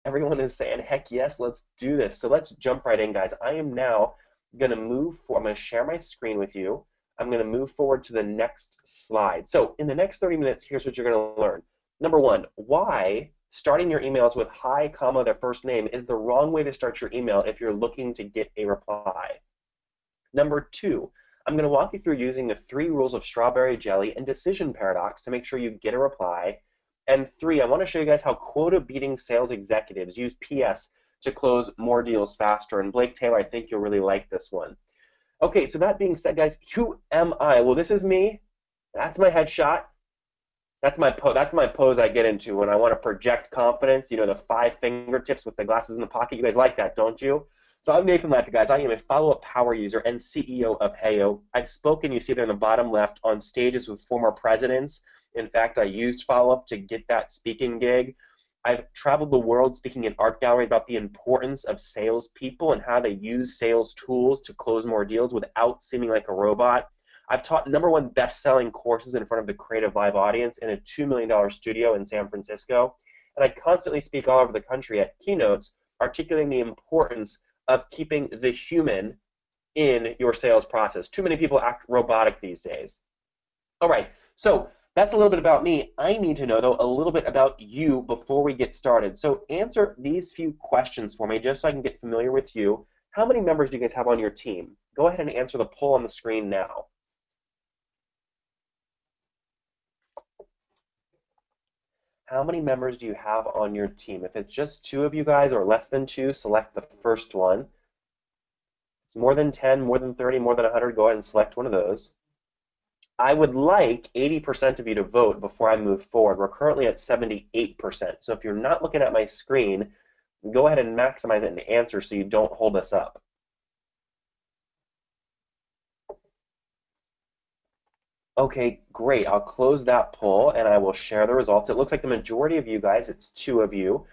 Everyone is saying, heck yes, let's do this. So let's jump right in, guys. I am now going to I'm going to share my screen with you. I'm going to move forward to the next slide. So in the next 30 minutes, here's what you're going to learn. Number one, why starting your emails with hi, comma, their first name is the wrong way to start your email if you're looking to get a reply. Number two, I'm going to walk you through using the 3 rules of strawberry jelly and decision paradox to make sure you get a reply. And 3, I want to show you guys how quota-beating sales executives use PS to close more deals faster. And Blake Taylor, I think you'll really like this one. Okay, so that being said, guys, who am I? Well, this is me. That's my headshot. That's my pose I get into when I want to project confidence. You know, the 5 fingertips with the glasses in the pocket. You guys like that, don't you? So I'm Nathan Latka, guys. I am a FollowUp power user and CEO of Heyo. I've spoken, you see there in the bottom left, on stages with former presidents. In fact, I used FollowUp to get that speaking gig. I've traveled the world speaking in art galleries about the importance of salespeople and how they use sales tools to close more deals without seeming like a robot. I've taught #1 best-selling courses in front of the creative live audience in a $2 million studio in San Francisco. And I constantly speak all over the country at keynotes articulating the importance of keeping the human in your sales process. Too many people act robotic these days. All right, so that's a little bit about me. I need to know, though, a little bit about you before we get started. So answer these few questions for me just so I can get familiar with you. How many members do you guys have on your team? Go ahead and answer the poll on the screen now. How many members do you have on your team? If it's just 2 of you guys or less than 2, select the first one. If it's more than 10, more than 30, more than 100, go ahead and select one of those. I would like 80% of you to vote before I move forward. We're currently at 78%. So if you're not looking at my screen, go ahead and maximize it and answer so you don't hold us up. Okay, great. I'll close that poll and I will share the results. It looks like the majority of you guys, it's 2 of you.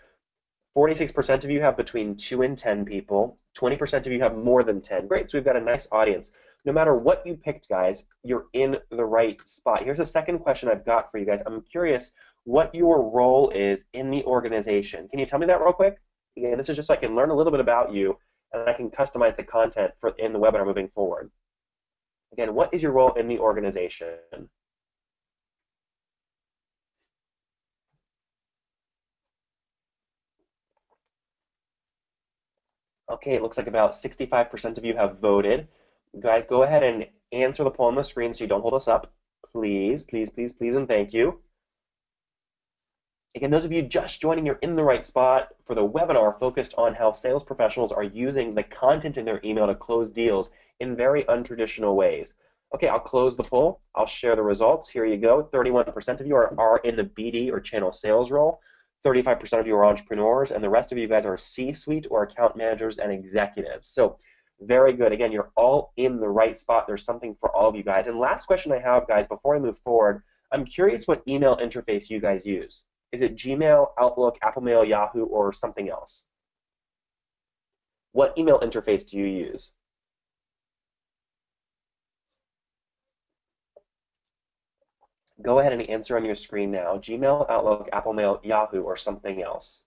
46% of you have between 2 and 10 people. 20% of you have more than 10. Great, so we've got a nice audience. No matter what you picked, guys, you're in the right spot. Here's a second question I've got for you guys. I'm curious what your role is in the organization. Can you tell me that real quick? Again, this is just so I can learn a little bit about you and I can customize the content in the webinar moving forward. Again, what is your role in the organization? Okay, it looks like about 65% of you have voted. Guys, go ahead and answer the poll on the screen so you don't hold us up. Please, please, please, please, and thank you. Again, those of you just joining, you're in the right spot for the webinar focused on how sales professionals are using the content in their email to close deals in very untraditional ways. Okay, I'll close the poll. I'll share the results. Here you go. 31% of you are in the BD or channel sales role. 35% of you are entrepreneurs, and the rest of you guys are C-suite or account managers and executives. So very good. Again, you're all in the right spot. There's something for all of you guys. And last question I have, guys, before I move forward, I'm curious what email interface you guys use. Is it Gmail, Outlook, Apple Mail, Yahoo, or something else? What email interface do you use? Go ahead and answer on your screen now. Gmail, Outlook, Apple Mail, Yahoo, or something else.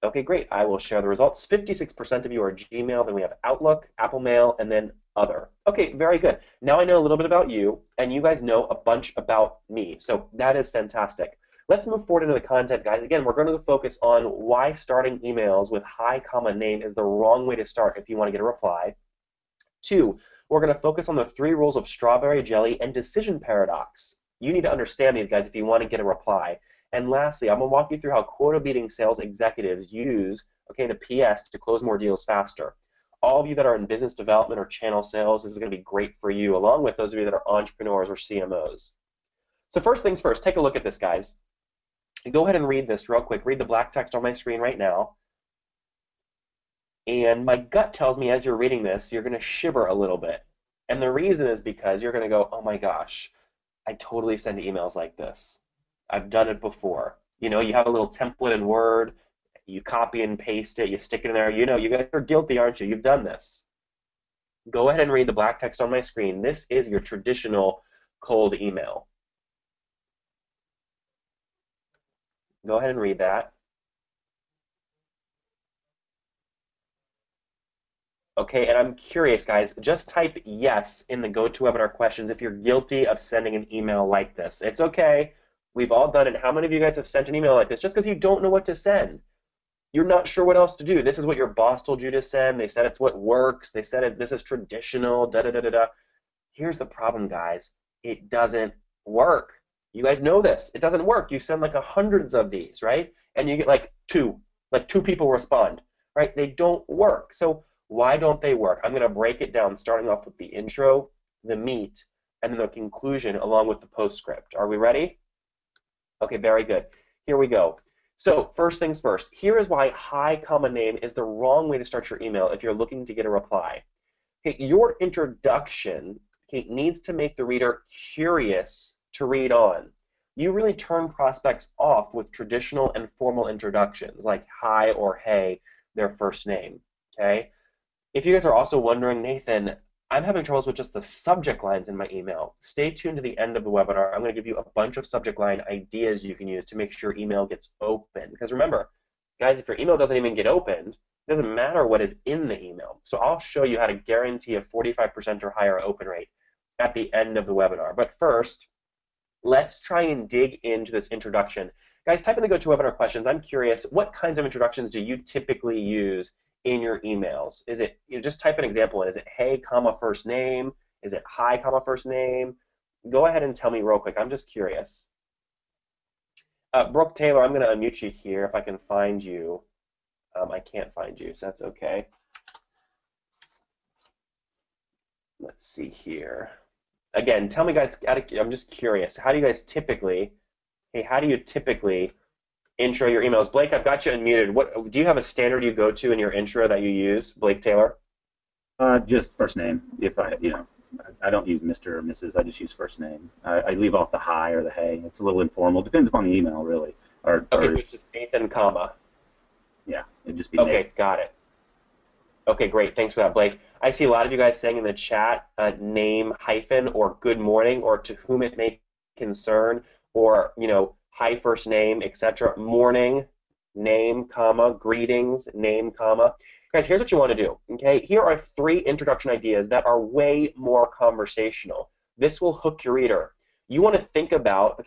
Okay, great. I will share the results. 56% of you are Gmail, then we have Outlook, Apple Mail, and then other. Okay, very good. Now I know a little bit about you, and you guys know a bunch about me. So that is fantastic. Let's move forward into the content, guys. Again, we're going to focus on why starting emails with hi, comma, name is the wrong way to start if you want to get a reply. 2, we're going to focus on the 3 rules of strawberry jelly and decision paradox. You need to understand these, guys, if you want to get a reply. And lastly, I'm going to walk you through how quota-beating sales executives use, the PS to close more deals faster. All of you that are in business development or channel sales, this is going to be great for you, along with those of you that are entrepreneurs or CMOs. So first things first, take a look at this, guys. Go ahead and read this real quick. Read the black text on my screen right now. And my gut tells me as you're reading this, you're going to shiver a little bit. And the reason is because you're going to go, oh my gosh, I totally send emails like this. I've done it before. You know, you have a little template in Word, you copy and paste it, you stick it in there. You know, you guys are guilty, aren't you? You've done this. Go ahead and read the black text on my screen. This is your traditional cold email. Go ahead and read that. Okay, and I'm curious, guys, just type yes in the GoToWebinar questions if you're guilty of sending an email like this. It's okay. We've all done it. How many of you guys have sent an email like this just because you don't know what to send? You're not sure what else to do. This is what your boss told you to send. They said it's what works. They said this is traditional, da da da da da. Here's the problem, guys. It doesn't work. You guys know this. It doesn't work. You send like hundreds of these, right? And you get like two people respond, right? They don't work. So why don't they work? I'm going to break it down, starting off with the intro, the meat, and then the conclusion along with the postscript. Are we ready? Okay, very good. Here we go. So first things first, here is why hi, comma, name is the wrong way to start your email if you're looking to get a reply. Okay, your introduction, okay, needs to make the reader curious to read on. You really turn prospects off with traditional and formal introductions like hi or hey, their first name. Okay? If you guys are also wondering, Nathan, I'm having troubles with just the subject lines in my email. Stay tuned to the end of the webinar. I'm going to give you a bunch of subject line ideas you can use to make sure your email gets open. Because remember, guys, if your email doesn't even get opened, it doesn't matter what is in the email. So I'll show you how to guarantee a 45% or higher open rate at the end of the webinar. But first, let's try and dig into this introduction. Guys, type in the GoToWebinar questions. I'm curious, what kinds of introductions do you typically use in your emails? Is it, just type an example in. Is it hey, comma, first name? Is it hi, comma, first name? Go ahead and tell me real quick. I'm just curious. Brooke Taylor, I'm going to unmute you here if I can find you. I can't find you, so that's okay. Let's see here. Again, tell me, guys, I'm just curious. How do you guys typically, intro your emails? Blake, I've got you unmuted. What do you have a standard you go to in your intro that you use, Blake Taylor? Just first name. If I don't use Mr. or Mrs. I just use first name. I leave off the hi or the hey. It's a little informal. Depends upon the email, really. Okay, which is Nathan, comma. Yeah, it'd just be okay, Nathan. Got it. Okay, great. Thanks for that, Blake. I see a lot of you guys saying in the chat name hyphen or good morning or to whom it may concern or hi first name, etc. Morning, name, comma, greetings, name, comma. Guys, here's what you want to do. Okay, here are 3 introduction ideas that are way more conversational. This will hook your reader. You want to think about,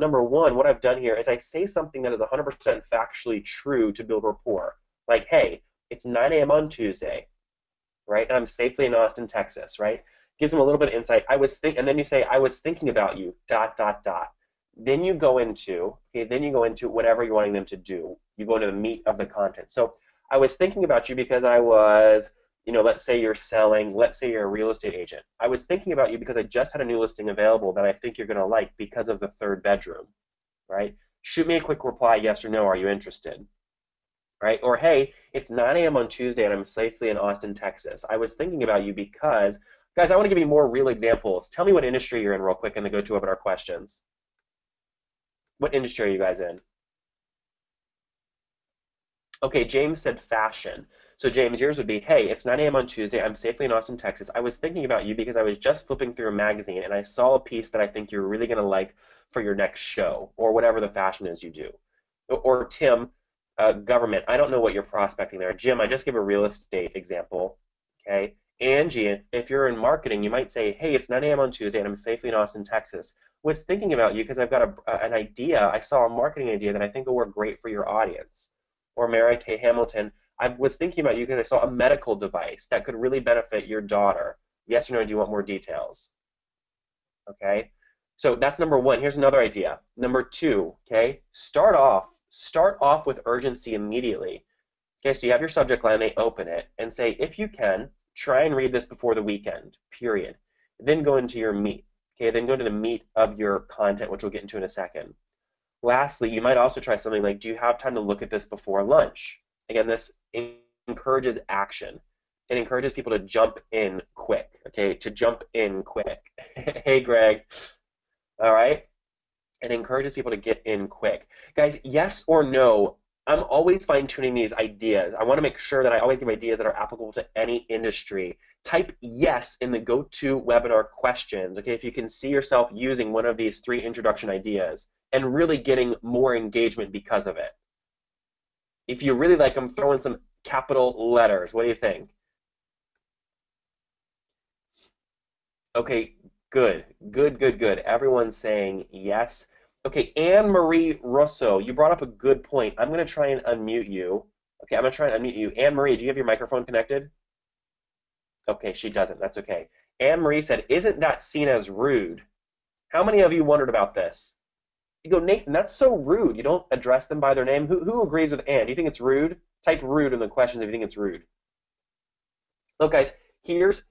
number 1, what I've done here is I say something that is 100% factually true to build rapport. Like, hey, it's 9 a.m. on Tuesday, right? And I'm safely in Austin, Texas, right? Gives them a little bit of insight. And then you say, I was thinking about you, ... Then you go into, whatever you're wanting them to do. You go into the meat of the content. So I was thinking about you because I was, let's say you're a real estate agent. I was thinking about you because I just had a new listing available that I think you're going to like because of the 3rd bedroom, right? Shoot me a quick reply, yes or no, are you interested? Right? Or, hey, it's 9 a.m. on Tuesday and I'm safely in Austin, Texas. I was thinking about you because, guys, I want to give you more real examples. Tell me what industry you're in real quick in the GoToWebinar questions. What industry are you guys in? Okay, James said fashion. So James, yours would be, hey, it's 9 a.m. on Tuesday. I'm safely in Austin, Texas. I was thinking about you because I was just flipping through a magazine and I saw a piece that I think you're really going to like for your next show or whatever the fashion is you do. Or Tim, government. I don't know what you're prospecting there. Jim, I just gave a real estate example. Okay. Angie, if you're in marketing, you might say, hey, it's 9 a.m. on Tuesday and I'm safely in Austin, Texas. Was thinking about you because I've got an idea. I saw a marketing idea that I think will work great for your audience. Or Mary Kay Hamilton, I was thinking about you because I saw a medical device that could really benefit your daughter. Yes or no, do you want more details? Okay, so that's number 1. Here's another idea. Number 2, okay, start off with urgency immediately. Okay, so you have your subject line, they open it, and say, if you can, try and read this before the weekend, period. Then go into your meat. Okay, then go to the meat of your content, which we'll get into in a second. Lastly, you might also try something like, do you have time to look at this before lunch? Again, this encourages action. It encourages people to jump in quick, okay, to jump in quick. Hey, Greg. All right? It encourages people to get in quick. Guys, yes or no, I'm always fine-tuning these ideas. I want to make sure that I always give ideas that are applicable to any industry. Type yes in the GoToWebinar questions, okay, if you can see yourself using one of these 3 introduction ideas and really getting more engagement because of it. If you really like them, throw in some capital letters. What do you think? Okay, good, good, good, good. Everyone's saying yes. Okay, Anne Marie Russo, you brought up a good point. I'm going to try and unmute you. Okay, I'm going to try and unmute you. Anne Marie, do you have your microphone connected? Okay, she doesn't. That's okay. Anne Marie said, "Isn't that seen as rude?" How many of you wondered about this? You go, Nathan, that's so rude. You don't address them by their name. Who agrees with Anne? Do you think it's rude? Type rude in the questions if you think it's rude. Look, guys, here's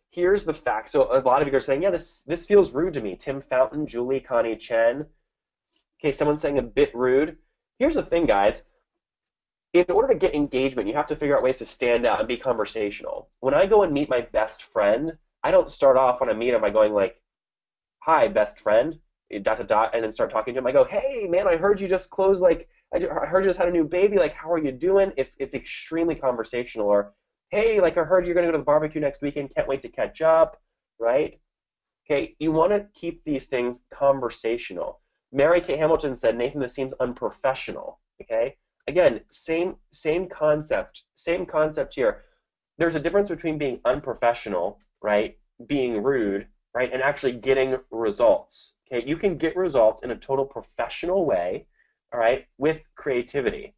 the fact. So a lot of you are saying, yeah, this feels rude to me. Tim Fountain, Julie, Connie Chen. Okay, someone's saying a bit rude. Here's the thing, guys. In order to get engagement, you have to figure out ways to stand out and be conversational. When I go and meet my best friend, I don't start off when I meet him by going like, "Hi, best friend," dot dot dot, and then start talking to him. I go, "Hey, man, I heard you just closed like I heard you just had a new baby. Like, how are you doing?" It's extremely conversational. Or, "Hey, like I heard you're gonna go to the barbecue next weekend. Can't wait to catch up." Right? Okay, you want to keep these things conversational. Mary Kay Hamilton said, "Nathan, this seems unprofessional." Okay, again, same concept here. There's a difference between being unprofessional, right, being rude, right, and actually getting results. Okay, you can get results in a total professional way, all right, with creativity.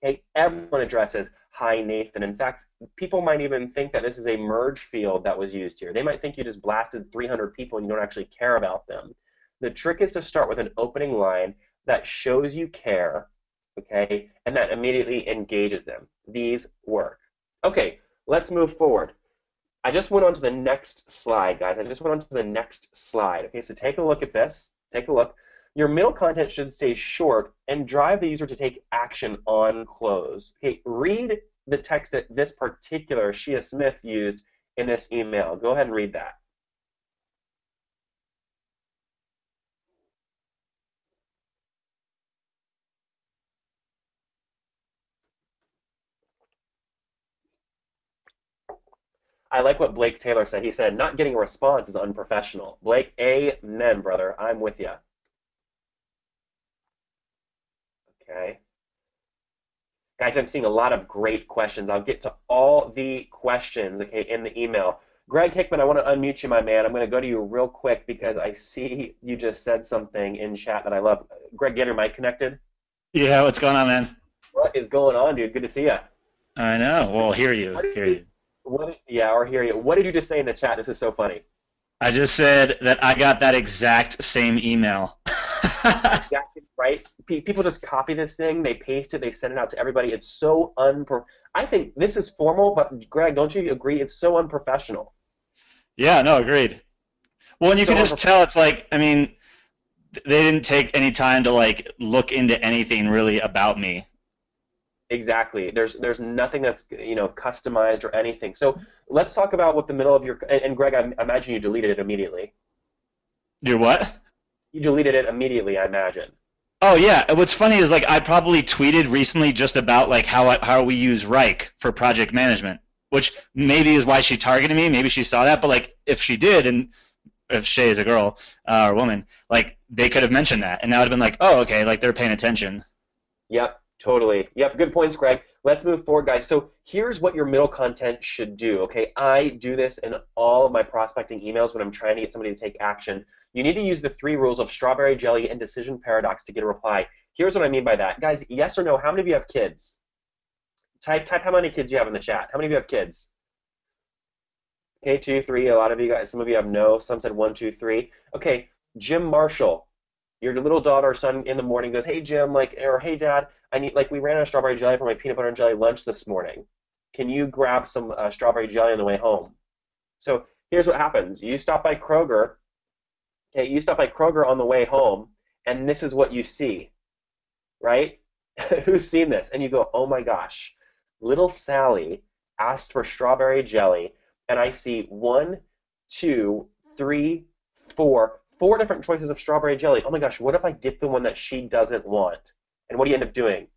Okay, everyone addresses "Hi, Nathan." In fact, people might even think that this is a merge field that was used here. They might think you just blasted 300 people and you don't actually care about them. The trick is to start with an opening line that shows you care, okay, and that immediately engages them. These work. Okay, let's move forward. I just went on to the next slide, guys. I just went on to the next slide. Okay, so take a look at this. Take a look. Your middle content should stay short and drive the user to take action on close. Okay, read the text that this particular Shia Smith used in this email. Go ahead and read that. I like what Blake Taylor said. He said, "Not getting a response is unprofessional." Blake, amen, brother. I'm with you. Okay. Guys, I'm seeing a lot of great questions. I'll get to all the questions, okay, in the email. Greg Hickman, I want to unmute you, my man. I'm going to go to you real quick because I see you just said something in chat that I love. Greg, get your mic connected. Yeah, what's going on, man? What is going on, dude? Good to see you. I know. Well, hear What you, did hear you, you. yeah, or hear you. What did you just say in the chat? This is so funny. I just said that I got that exact same email. Exactly right. People just copy this thing, they paste it, they send it out to everybody. It's so I think this is formal, but Greg, don't you agree? It's so unprofessional. Yeah, no, agreed. Well, and you So can just unprofessional. tell it's like, I mean, they didn't take any time to like look into anything really about me. Exactly. There's nothing that's customized or anything. So let's talk about what the middle of your and Greg, I imagine you deleted it immediately. You're what? You deleted it immediately, I imagine. Oh yeah. And what's funny is like I probably tweeted recently just about like how we use Rike for project management, which maybe is why she targeted me. Maybe she saw that, but like if she did, and if Shay is a girl or woman, like they could have mentioned that, and that would have been like, oh, okay, like they're paying attention. Yep, totally. Yep, good points, Greg. Let's move forward, guys. So here's what your middle content should do, okay? I do this in all of my prospecting emails when I'm trying to get somebody to take action. You need to use the 3 rules of strawberry jelly and decision paradox to get a reply. Here's what I mean by that. Guys, yes or no, how many of you have kids? Type how many kids you have in the chat. How many of you have kids? Okay, 2, 3. A lot of you guys, some of you have no. Some said 1, 2, 3. Okay, Jim Marshall, your little daughter or son in the morning goes, "Hey Jim, like, or hey Dad, I need we ran out of strawberry jelly for my peanut butter and jelly lunch this morning. Can you grab some strawberry jelly on the way home?" So here's what happens: you stop by Kroger. Okay, you stop by Kroger on the way home, and this is what you see, right? Who's seen this? And you go, "Oh my gosh, little Sally asked for strawberry jelly," and I see 1, 2, 3, 4 different choices of strawberry jelly. Oh my gosh, what if I get the one that she doesn't want? And what do you end up doing?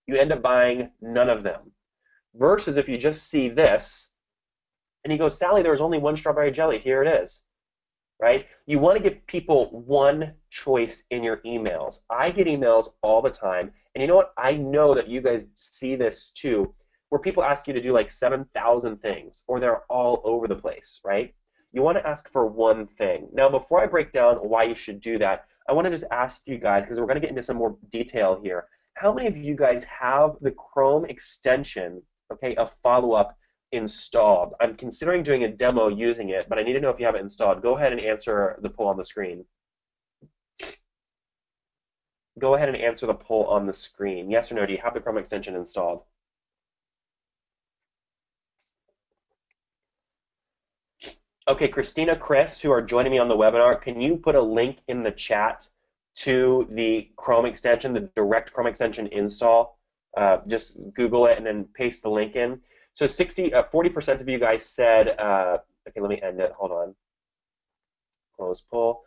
You end up buying none of them. Versus if you just see this, and you go, "Sally, there was only one strawberry jelly. Here it is." Right? You want to give people one choice in your emails. I get emails all the time, and you know what? I know that you guys see this too, where people ask you to do like 7,000 things, or they're all over the place, right? you want to ask for one thing. Now, before I break down why you should do that, I want to just ask you guys, because we're going to get into some more detail here. How many of you guys have the Chrome extension, okay, of FollowUp installed? I'm considering doing a demo using it, but I need to know if you have it installed. Go ahead and answer the poll on the screen. Go ahead and answer the poll on the screen. Yes or no, do you have the Chrome extension installed? Okay, Christina, Chris, who are joining me on the webinar, can you put a link in the chat to the Chrome extension, the direct Chrome extension install? Just Google it and then paste the link in. So 40% of you guys said, okay, let me end it, hold on. Close poll.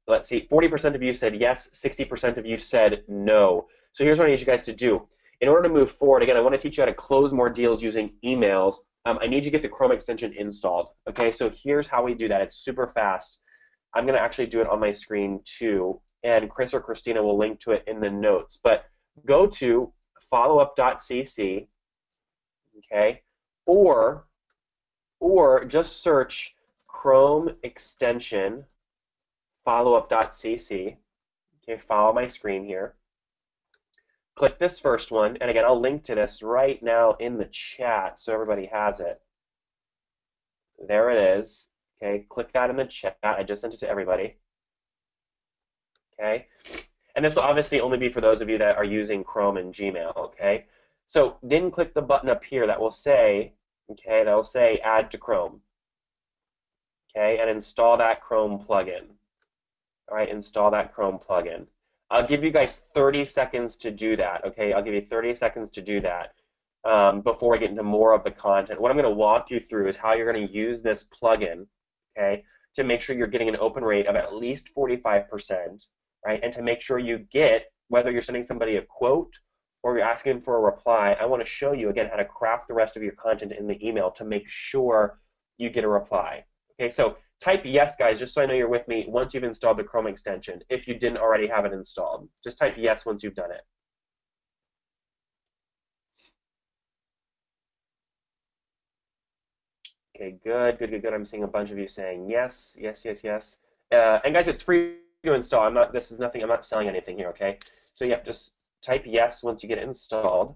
Let's see, 40% of you said yes, 60% of you said no. So here's what I need you guys to do. In order to move forward, again, I want to teach you how to close more deals using emails. I need you to get the Chrome extension installed. Okay, so here's how we do that. It's super fast. I'm going to actually do it on my screen too, and Chris or Christina will link to it in the notes. But go to followup.cc, okay, or just search Chrome extension followup.cc. Okay, follow my screen here. Click this first one, and again, I'll link to this right now in the chat so everybody has it. There it is. Okay, click that in the chat. I just sent it to everybody. Okay, and this will obviously only be for those of you that are using Chrome and Gmail. Okay, so then click the button up here that will say, okay, that will say Add to Chrome. Okay, and install that Chrome plugin. All right, install that Chrome plugin. I'll give you guys 30 seconds to do that, okay? I'll give you 30 seconds to do that before I get into more of the content. What I'm going to walk you through is how you're going to use this plugin, okay, to make sure you're getting an open rate of at least 45%, right? And to make sure you get, whether you're sending somebody a quote or you're asking for a reply, I want to show you, again, how to craft the rest of your content in the email to make sure you get a reply. Okay, so type yes, guys, just so I know you're with me once you've installed the Chrome extension, if you didn't already have it installed. Just type yes once you've done it. Okay, good, good, good, good. I'm seeing a bunch of you saying yes, yes, yes, yes. And guys, it's free to install. I'm not selling anything here, okay? So yeah, just type yes once you get it installed.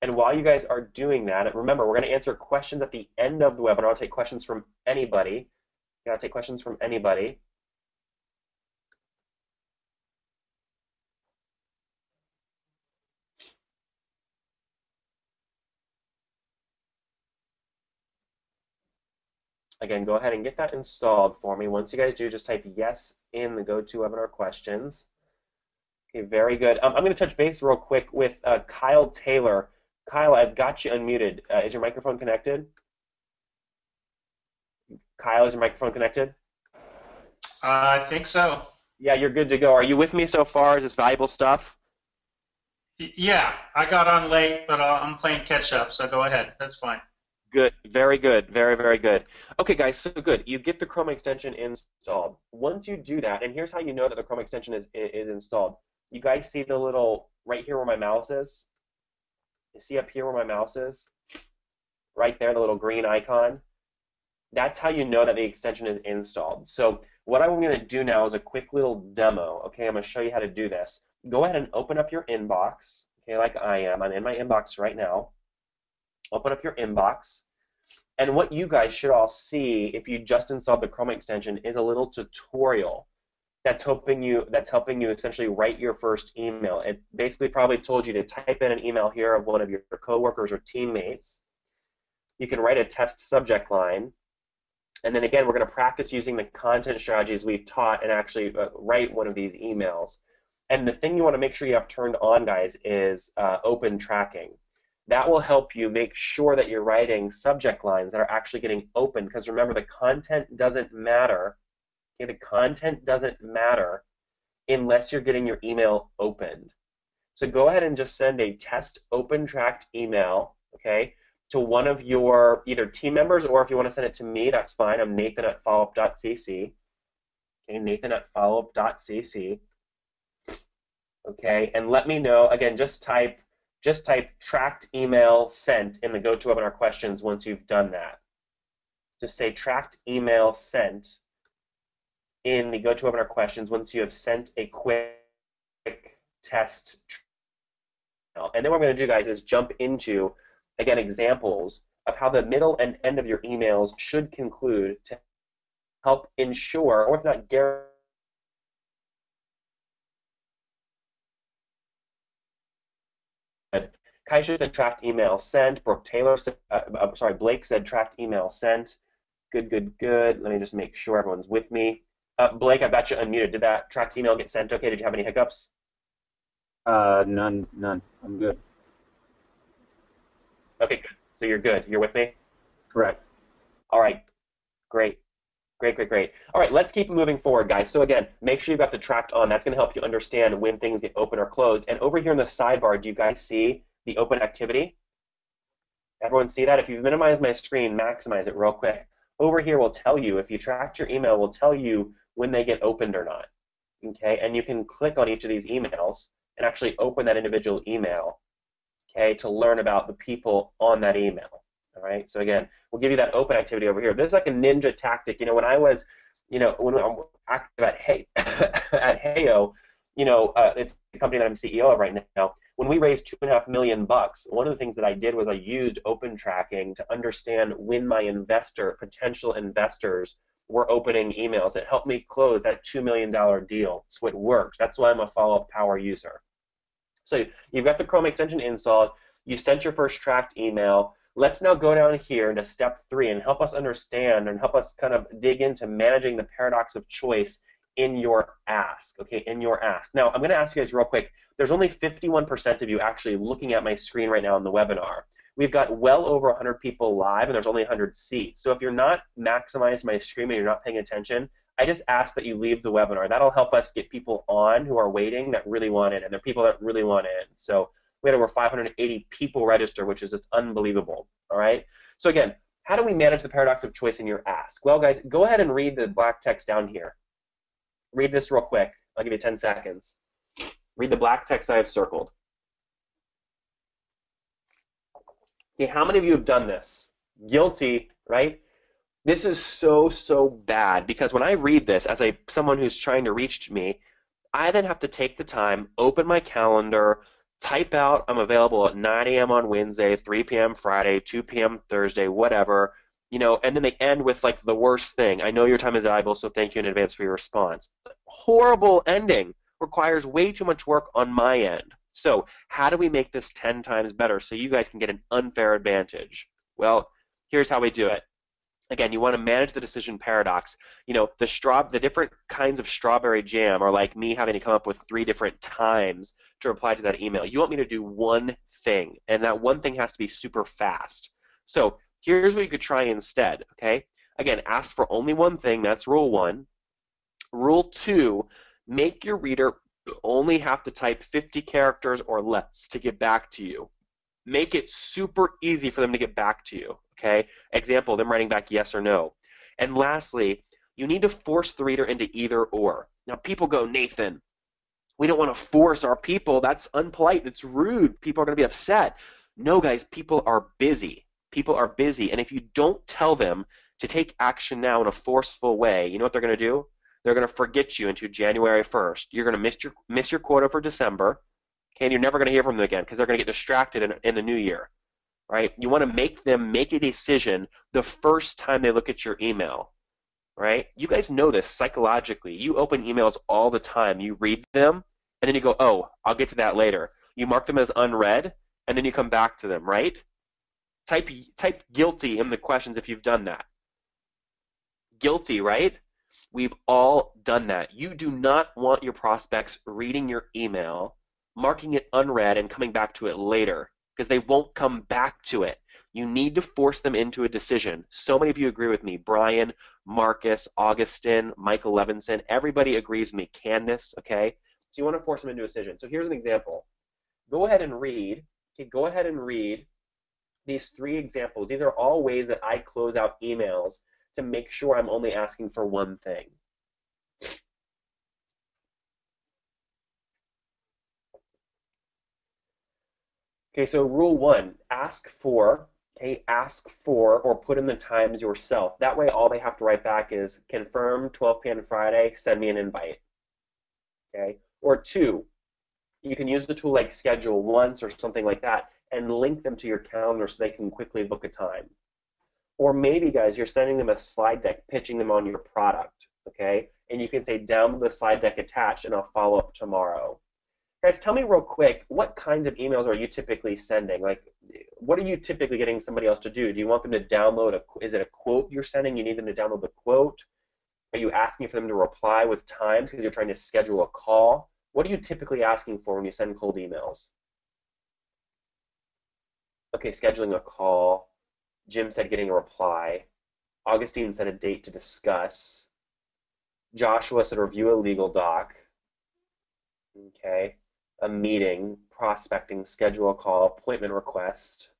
And while you guys are doing that, remember, we're going to answer questions at the end of the webinar. I'll take questions from anybody. Yeah, I'll take questions from anybody. Again, go ahead and get that installed for me. Once you guys do, just type yes in the GoToWebinar questions. Okay, very good. I'm going to touch base real quick with Kyle Taylor. Kyle, I've got you unmuted. Is your microphone connected? Kyle, is your microphone connected? I think so. Yeah, you're good to go. Are you with me so far? Is this valuable stuff? Yeah, I got on late, but I'm playing catch up, so go ahead. That's fine. Good, very good, very, very good. Okay, guys, so good. You get the Chrome extension installed. Once you do that, and here's how you know that the Chrome extension is installed. You guys see the little, right here where my mouse is? You see up here where my mouse is? Right there, the little green icon? That's how you know that the extension is installed. So what I'm going to do now is a quick little demo. Okay, I'm going to show you how to do this. Go ahead and open up your inbox, okay, like I am. I'm in my inbox right now. Open up your inbox, and what you guys should all see if you just installed the Chrome extension is a little tutorial that's helping you essentially write your first email. It basically probably told you to type in an email here of one of your coworkers or teammates. You can write a test subject line, and then again, we're going to practice using the content strategies we've taught and actually write one of these emails. And the thing you want to make sure you have turned on, guys, is open tracking. That will help you make sure that you're writing subject lines that are actually getting open, because remember, the content doesn't matter. Okay, the content doesn't matter unless you're getting your email opened. So go ahead and just send a test open tracked email, okay, to one of your either team members, or if you want to send it to me, that's fine. I'm Nathan at followup.cc. Okay, Nathan at followup.cc. Okay, and let me know, again, just type tracked email sent in the GoToWebinar questions once you've done that. just say tracked email sent in the GoToWebinar questions once you have sent a quick test. And then what I'm going to do, guys, is jump into, again, examples of how the middle and end of your emails should conclude to help ensure, or if not guarantee, Kaisha said tracked email sent. Brooke Taylor said, Blake said tracked email sent. Good, good, good. Let me just make sure everyone's with me. Blake, I've got you unmuted. Did that tracked email get sent okay? Did you have any hiccups? None. I'm good. Okay, good. So you're good. You're with me? Correct. All right. Great. Great, great, great. All right, let's keep moving forward, guys. So again, make sure you've got the tracked on. That's going to help you understand when things get open or closed. And over here in the sidebar, do you guys see the open activity? Everyone see that? If you've minimized my screen, maximize it real quick. Over here will tell you, if you tracked your email, will tell you when they get opened or not. Okay, and you can click on each of these emails and actually open that individual email, okay, to learn about the people on that email. All right, so again, we'll give you that open activity over here. This is like a ninja tactic. You know, when I was, when I'm active at at Heyo, it's the company that I'm CEO of right now. When we raised $2.5 million, one of the things that I did was I used open tracking to understand when my potential investors were opening emails. It helped me close that $2 million deal. So it works. That's why I'm a FollowUp power user. So you've got the Chrome extension installed. You sent your first tracked email. Let's now go down here into step 3 and help us understand and help us kind of dig into managing the paradox of choice in your ask, okay, in your ask. Now, I'm going to ask you guys real quick. There's only 51% of you actually looking at my screen right now in the webinar. We've got well over 100 people live, and there's only 100 seats. So if you're not maximizing my screen and you're not paying attention, I just ask that you leave the webinar. That'll help us get people on who are waiting that really want in, and there are people that really want in. So we had over 580 people register, which is just unbelievable, all right? So again, how do we manage the paradox of choice in your ask? Well, guys, go ahead and read the black text down here. Read this real quick. I'll give you 10 seconds. Read the black text I have circled. Okay, how many of you have done this? Guilty, right? This is so, so bad because when I read this as someone who's trying to reach me, I then have to take the time, open my calendar, type out I'm available at 9 a.m. on Wednesday, 3 p.m. Friday, 2 p.m. Thursday, whatever, and then they end with like the worst thing. I know your time is valuable, so thank you in advance for your response. Horrible ending. Requires way too much work on my end. So how do we make this 10 times better so you guys can get an unfair advantage? Well, here's how we do it. Again, you want to manage the decision paradox. The different kinds of strawberry jam are like me having to come up with 3 different times to reply to that email. You want me to do one thing, and that one thing has to be super fast. So here's what you could try instead, okay? Again, ask for only one thing. That's rule 1. Rule 2, make your reader only have to type 50 characters or less to get back to you. Make it super easy for them to get back to you, okay? Example, them writing back yes or no. And lastly, you need to force the reader into either or. Now, people go, Nathan, we don't want to force our people. That's unpolite. That's rude. People are going to be upset. No, guys, people are busy. People are busy. And if you don't tell them to take action now in a forceful way, you know what they're going to do? They're going to forget you into January 1st. You're going to miss your quota for December. Okay, and you're never going to hear from them again because they're going to get distracted in the new year, right? You want to make them make a decision the first time they look at your email, right? You guys know this psychologically. You open emails all the time. You read them, and then you go, oh, I'll get to that later. You mark them as unread, and then you come back to them, right? Type guilty in the questions if you've done that. Guilty, right? We've all done that. You do not want your prospects reading your email, marking it unread, and coming back to it later because they won't come back to it. You need to force them into a decision. So many of you agree with me. Brian, Marcus, Augustin, Michael Levinson, everybody agrees with me. Candace, okay? So you want to force them into a decision. So here's an example. Go ahead and read. Okay, go ahead and read these 3 examples. These are all ways that I close out emails to make sure I'm only asking for one thing. Okay, so rule 1, ask for Okay, ask for or put in the times yourself. That way, all they have to write back is confirm 12 p.m. Friday, send me an invite. Okay, or two, you can use the tool like Schedule Once or something like that and link them to your calendar so they can quickly book a time. Or maybe, guys, you're sending them a slide deck pitching them on your product, okay? And you can say, download the slide deck attached and I'll follow up tomorrow. Guys, tell me real quick, what kinds of emails are you typically sending? Like, what are you typically getting somebody else to do? Do you want them to download is it a quote you're sending? You need them to download the quote? Are you asking for them to reply with times because you're trying to schedule a call? What are you typically asking for when you send cold emails? Okay, scheduling a call. Jim said getting a reply. Augustine said a date to discuss. Joshua said review a legal doc. Okay, a meeting, prospecting, schedule a call, appointment request.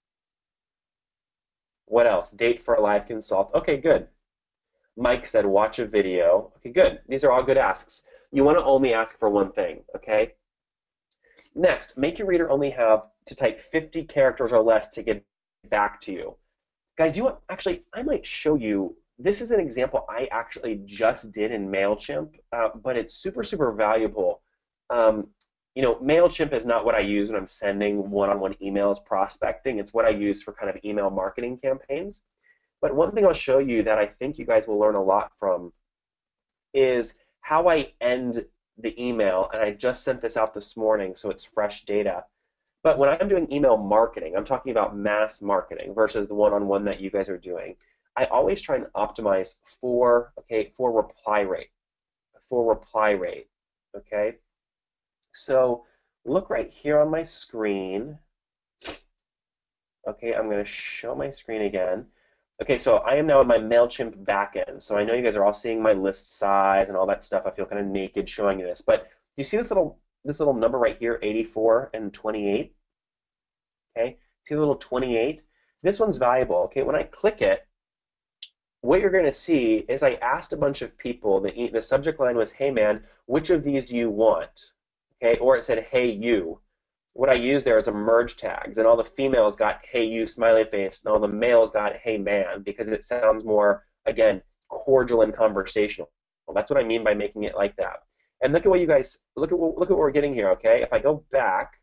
What else? Date for a live consult. Okay, good. Mike said watch a video. Okay, good. These are all good asks. You want to only ask for one thing, okay? Next, make your reader only have to type 50 characters or less to get back to you. Guys, do you want, actually, I might show you, this is an example I actually just did in MailChimp, but it's super, super valuable. You know, MailChimp is not what I use when I'm sending one-on-one emails prospecting. It's what I use for kind of email marketing campaigns. But one thing I'll show you that I think you guys will learn a lot from is how I end the email, and I just sent this out this morning, so it's fresh data. But when I'm doing email marketing, I'm talking about mass marketing versus the one-on-one that you guys are doing. I always try and optimize for reply rate, okay? So look right here on my screen. Okay, I'm going to show my screen again. Okay, so I am now in my MailChimp backend. So I know you guys are all seeing my list size and all that stuff. I feel kind of naked showing you this. But do you see this little number right here, 84 and 28? Okay, see the little 28? This one's valuable. Okay, when I click it, what you're going to see is I asked a bunch of people. The subject line was, hey man, which of these do you want? Okay, or it said, hey you. What I used there is a merge tags, and all the females got hey you smiley face, and all the males got hey man, because it sounds more, again, cordial and conversational. Well, that's what I mean by making it like that. And look at what you guys look at what we're getting here. Okay, if I go back,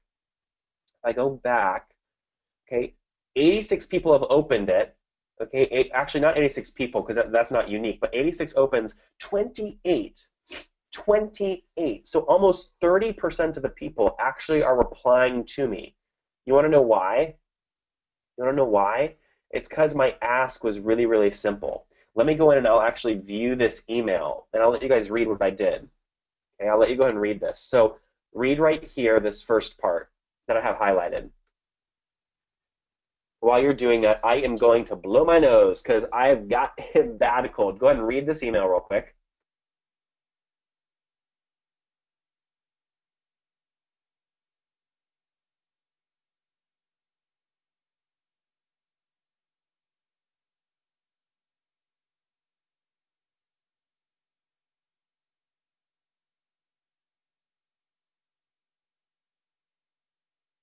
okay, 86 people have opened it. Okay, actually not 86 people because that's not unique, but 86 opens, 28. So almost 30% of the people actually are replying to me. You want to know why? It's because my ask was really, really simple. Let me go in and I'll actually view this email, and I'll let you guys read what I did. Okay, I'll let you go ahead and read this. So read right here, this first part that I have highlighted. While you're doing that, I am going to blow my nose because I've got a bad cold. Go ahead and read this email real quick.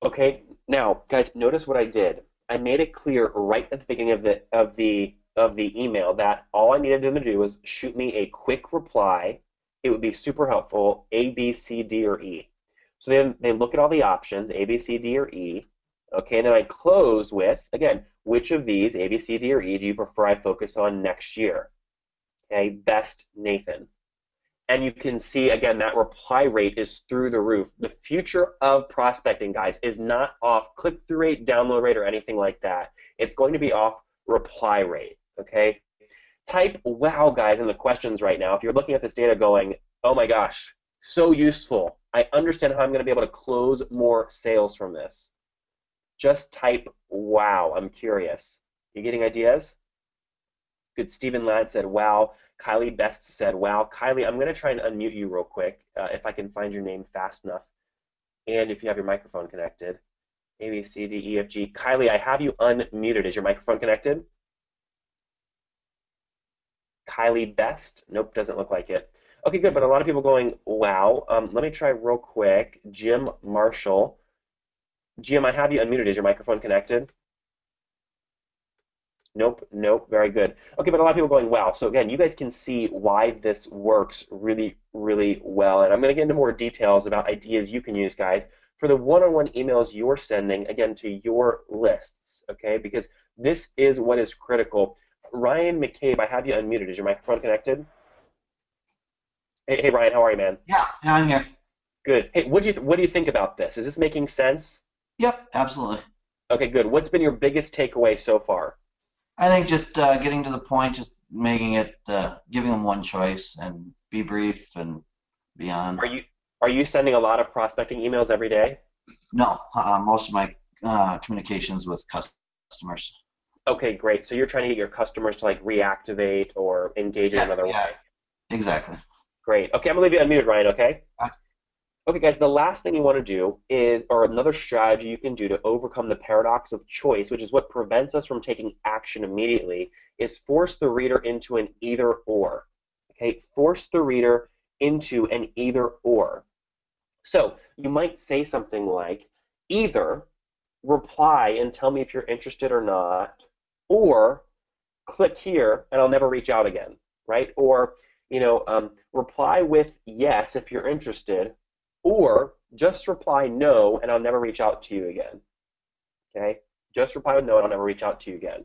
Okay, now guys, notice what I did. I made it clear right at the beginning of the email that all I needed them to do was shoot me a quick reply. It would be super helpful, A, B, C, D, or E. So then they look at all the options, A, B, C, D, or E. Okay, and then I close with, again, which of these, A, B, C, D, or E, do you prefer I focus on next year? Okay, best Nathan. And you can see, again, that reply rate is through the roof. The future of prospecting, guys, is not off click-through rate, download rate, or anything like that. It's going to be off reply rate, okay? Type wow, guys, in the questions right now. If you're looking at this data going, oh my gosh, so useful. I understand how I'm going to be able to close more sales from this. Just type wow, I'm curious. You getting ideas? Good. Stephen Ladd said wow. Kylie Best said wow. Kylie, I'm going to try and unmute you real quick if I can find your name fast enough. And if you have your microphone connected. A, B, C, D, E, F, G. Kylie, I have you unmuted. Is your microphone connected? Kylie Best? Nope, doesn't look like it. Okay, good, but a lot of people going, wow. Let me try real quick. Jim Marshall. Jim, I have you unmuted. Is your microphone connected? Nope, nope, very good. Okay, but a lot of people are going, wow. So again, you guys can see why this works really, really well. And I'm going to get into more details about ideas you can use, guys, for the one-on-one emails you're sending, again, to your lists, okay? Because this is what is critical. Ryan McCabe, I have you unmuted. Is your microphone connected? Hey, Ryan, how are you, man? Yeah, I'm here. Good. Hey, what do you think about this? Is this making sense? Yep, absolutely. Okay, good. What's been your biggest takeaway so far? I think just getting to the point, just making it, giving them one choice and be brief and be on. Are you sending a lot of prospecting emails every day? No, most of my communications with customers. Okay, great. So you're trying to get your customers to like reactivate or engage in another Yeah, way. exactly. Great. Okay, I'm gonna leave you unmuted, Ryan, okay? Uh, Okay, guys, the last thing you want to do is, or another strategy you can do to overcome the paradox of choice, which is what prevents us from taking action immediately, is force the reader into an either or. Okay, force the reader into an either or. So you might say something like, either reply and tell me if you're interested or not, or click here and I'll never reach out again, right? Or, reply with yes if you're interested, or just reply no and I'll never reach out to you again, okay? Just reply with no and I'll never reach out to you again.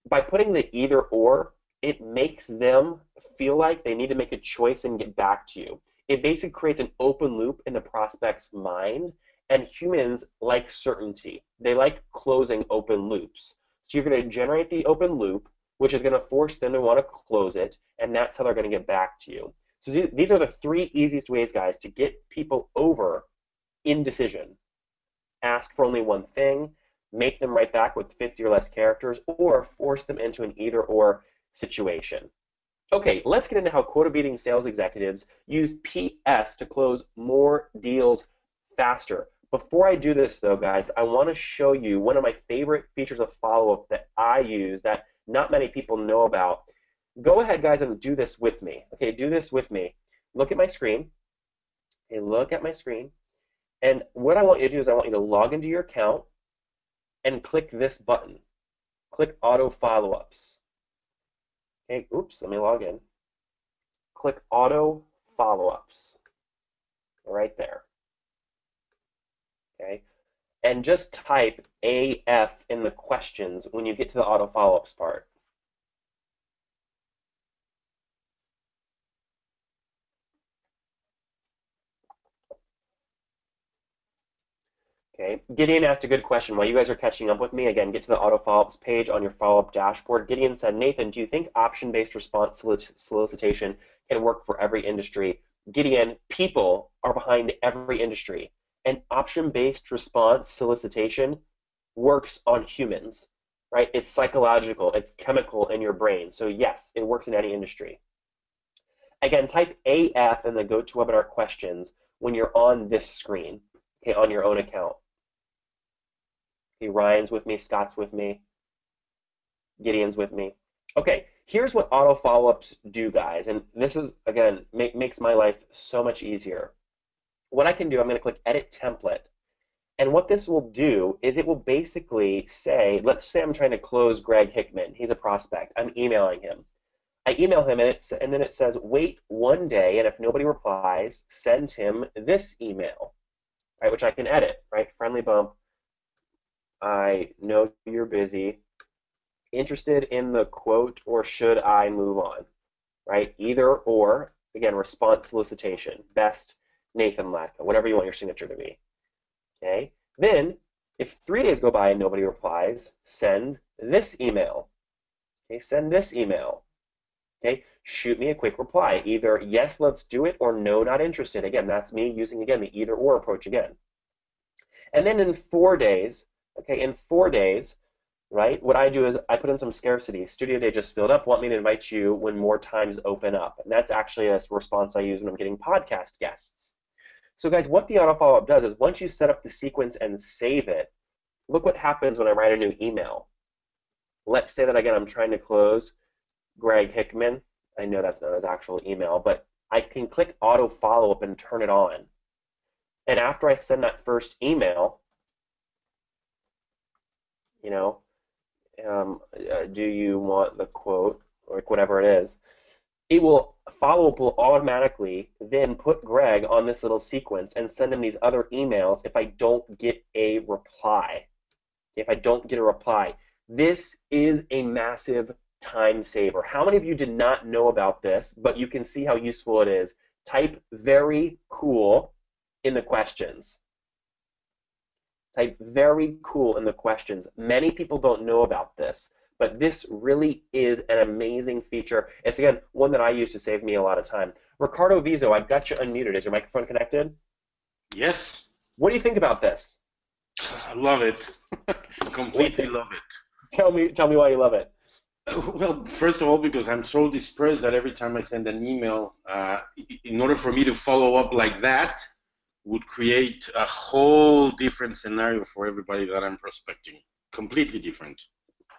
By putting the either or, it makes them feel like they need to make a choice and get back to you. It basically creates an open loop in the prospect's mind, and humans like certainty. They like closing open loops. So you're going to generate the open loop, which is going to force them to want to close it, and that's how they're going to get back to you. So these are the three easiest ways, guys, to get people over indecision. Ask for only one thing, make them write back with 50 or less characters, or force them into an either-or situation. Okay, let's get into how quota-beating sales executives use PS to close more deals faster. Before I do this, though, guys, I want to show you one of my favorite features of FollowUp that I use that not many people know about. Go ahead, guys, and do this with me. Okay, do this with me. Look at my screen. Okay, look at my screen. And what I want you to do is I want you to log into your account and click this button. Click Auto FollowUps. Okay, oops, let me log in. Click Auto FollowUps. Right there. Okay, and just type AF in the questions when you get to the Auto FollowUps part. Okay, Gideon asked a good question. While you guys are catching up with me, again, get to the auto follow-ups page on your follow-up dashboard. Gideon said, Nathan, do you think option-based response solicitation can work for every industry? Gideon, people are behind every industry, and option-based response solicitation works on humans, right? It's psychological, it's chemical in your brain. So yes, it works in any industry. Again, type AF in the GoToWebinar questions when you're on this screen, okay, on your own account. Okay, Ryan's with me, Scott's with me, Gideon's with me. Okay, here's what auto follow-ups do, guys, and this is, again, makes my life so much easier. What I can do, I'm going to click Edit Template, and what this will do is it will basically say, let's say I'm trying to close Greg Hickman. He's a prospect. I'm emailing him. I email him, and then it says, wait one day, and if nobody replies, send him this email, right, which I can edit, right? Friendly bump. I know you're busy. Interested in the quote, or should I move on? Right? Either or, again, response solicitation. Best Nathan Latka, whatever you want your signature to be. Okay? Then, if 3 days go by and nobody replies, send this email. Okay, send this email. Okay, shoot me a quick reply. Either yes, let's do it, or no, not interested. Again, that's me using, again, the either or approach again. And then in 4 days, okay, in 4 days, right, what I do is I put in some scarcity. Studio day just filled up. Want me to invite you when more times open up. And that's actually a response I use when I'm getting podcast guests. So guys, what the auto follow-up does is once you set up the sequence and save it, look what happens when I write a new email. Let's say that, again, I'm trying to close Greg Hickman. I know that's not his actual email, but I can click auto follow-up and turn it on. And after I send that first email, do you want the quote, or whatever it is, it will follow up will automatically then put Greg on this little sequence and send him these other emails if I don't get a reply. If I don't get a reply, this is a massive time saver. How many of you did not know about this, but you can see how useful it is? Type very cool in the questions. Type very cool in the questions. Many people don't know about this, but this really is an amazing feature. It's, again, one that I use to save me a lot of time. Ricardo Vizo, I've got you unmuted. Is your microphone connected? Yes, What do you think about this? I love it. Completely love it. Tell me why you love it. Well, first of all, because I'm so dispersed that every time I send an email, in order for me to follow up like that, would create a whole different scenario for everybody that I'm prospecting. Completely different.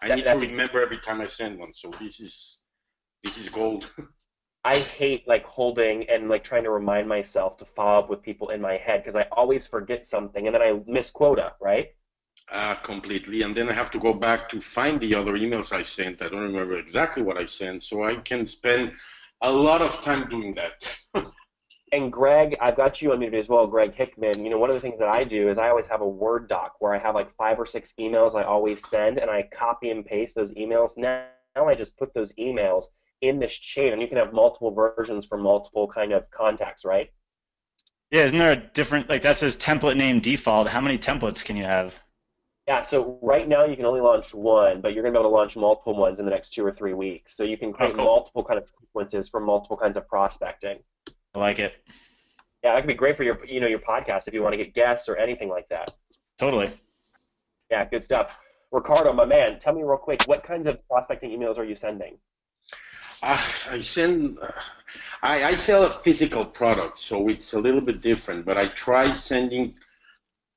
I need to remember every time I send one, so this is gold. I hate like holding and like trying to remind myself to follow up with people in my head because I always forget something and then I miss quota, right? Completely, and then I have to go back to find the other emails I sent. I don't remember exactly what I sent, so I can spend a lot of time doing that. And Greg, I've got you unmuted as well, Greg Hickman. You know, one of the things that I do is I always have a Word doc where I have like 5 or 6 emails I always send, and I copy and paste those emails. Now I just put those emails in this chain, and you can have multiple versions for multiple kind of contacts, right? Yeah, isn't there a different, like that says template name default. How many templates can you have? Yeah, so right now you can only launch one, but you're going to be able to launch multiple ones in the next 2 or 3 weeks. So you can create multiple kind of sequences for multiple kinds of prospecting. I like it. Yeah, that could be great for your, your podcast if you want to get guests or anything like that. Totally. Yeah, good stuff. Ricardo, my man, tell me real quick, what kinds of prospecting emails are you sending? I sell a physical product, so it's a little bit different, but I try sending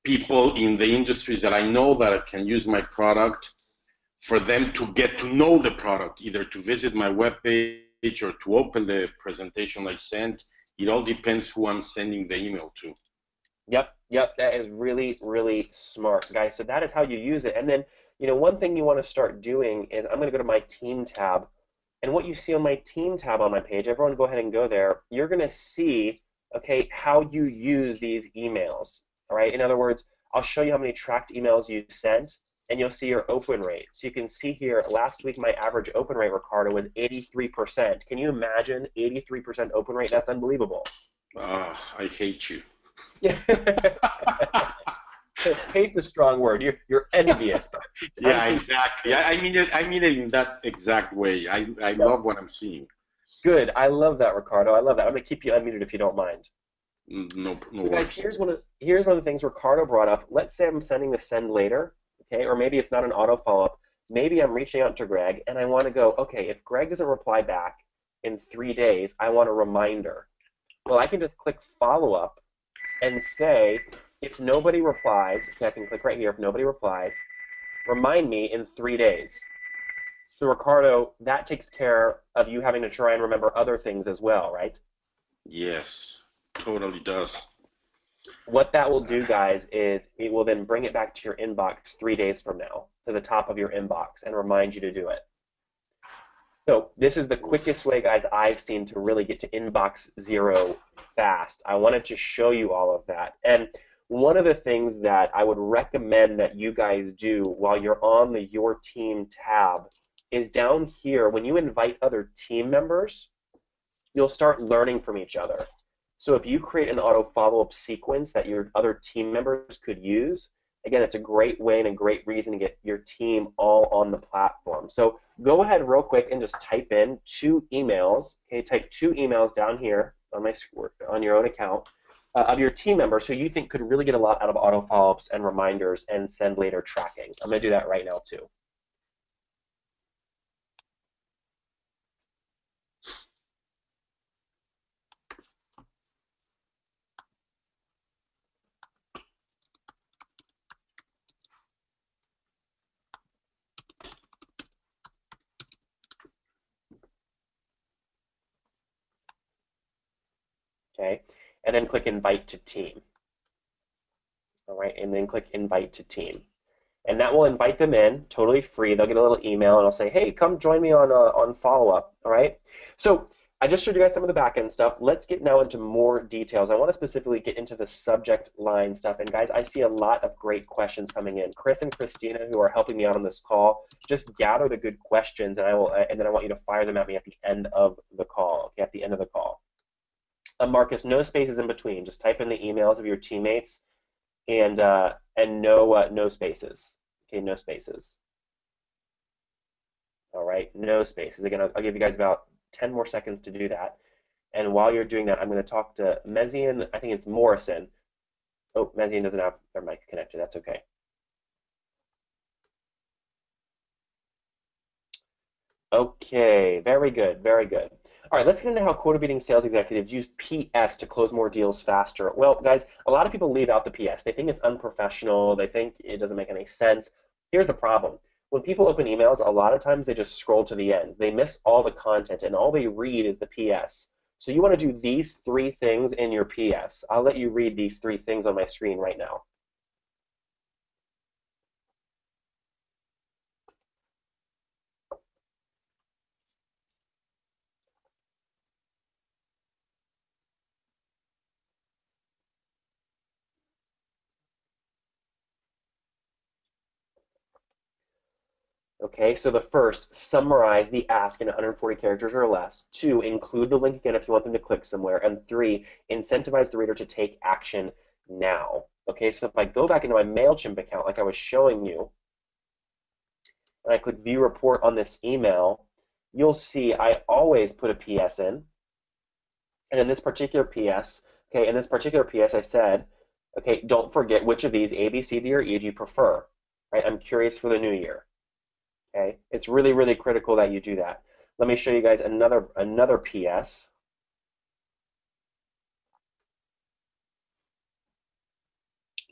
people in the industries that I know that can use my product for them to get to know the product, either to visit my webpage or to open the presentation I sent. It all depends who I'm sending the email to. Yep, that is really, really smart, guys. So that is how you use it. And then, one thing you want to start doing is I'm going to go to my team tab. And what you see on my team tab on my page, everyone go ahead and go there. You're going to see, okay, how you use these emails. All right. In other words, I'll show you how many tracked emails you sent, and you'll see your open rate. So you can see here, last week my average open rate, Ricardo, was 83%. Can you imagine 83% open rate? That's unbelievable. I hate you. Yeah. Hate's a strong word. You're envious. Yeah, exactly. I mean it in that exact way. I love what I'm seeing. Good. I love that, Ricardo. I love that. I'm going to keep you unmuted if you don't mind. No So guys, here's one of the things Ricardo brought up. Let's say I'm sending the send later, okay, or maybe it's not an auto follow-up. Maybe I'm reaching out to Greg, and I want to go, okay, if Greg doesn't reply back in 3 days, I want a reminder. Well, I can just click follow-up and say, if nobody replies, okay, I can click right here, if nobody replies, remind me in 3 days. So Ricardo, that takes care of you having to try and remember other things as well, right? Yes, totally does. What that will do, guys, is it will then bring it back to your inbox 3 days from now, to the top of your inbox, and remind you to do it. So this is the quickest way, guys, I've seen to really get to inbox zero fast. I wanted to show you all of that. And one of the things that I would recommend that you guys do while you're on the Your Team tab is down here, when you invite other team members, you'll start learning from each other. So if you create an auto follow-up sequence that your other team members could use, again, it's a great way and a great reason to get your team all on the platform. So go ahead real quick and just type in 2 emails. Okay, type 2 emails down here on your own account of your team members who you think could really get a lot out of auto follow-ups and reminders and send later tracking. I'm going to do that right now too. Okay, and then click Invite to Team. All right, and then click Invite to Team. and that will invite them in, totally free. They'll get a little email, and I'll say, hey, come join me on FollowUp, all right? So I just showed you guys some of the back-end stuff. Let's get now into more details. I want to specifically get into the subject line stuff. And guys, I see a lot of great questions coming in. Chris and Christina, who are helping me out on this call, just gather the good questions, and then I want you to fire them at me at the end of the call. Okay, at the end of the call. Marcus, no spaces in between. Just type in the emails of your teammates, and no spaces. Okay, no spaces. All right, no spaces. Again, I'll give you guys about 10 more seconds to do that. And while you're doing that, I'm going to talk to Mezian. I think it's Morrison. Oh, Mezian doesn't have their mic connected. That's okay. Okay, very good, very good. All right, let's get into how quota-beating sales executives use PS to close more deals faster. Well, guys, a lot of people leave out the PS. They think it's unprofessional. They think it doesn't make any sense. Here's the problem. When people open emails, a lot of times they just scroll to the end. They miss all the content, and all they read is the PS. So you want to do these 3 things in your PS. I'll let you read these 3 things on my screen right now. Okay, so the first, summarize the ask in 140 characters or less. 2, include the link again if you want them to click somewhere. And 3, incentivize the reader to take action now. Okay, so if I go back into my MailChimp account like I was showing you, and I click view report on this email, you'll see I always put a PS in. And in this particular PS, I said, okay, don't forget which of these, A, B, C, D, or E, do you prefer? Right? I'm curious for the new year. Okay, it's really, really critical that you do that. Let me show you guys another PS.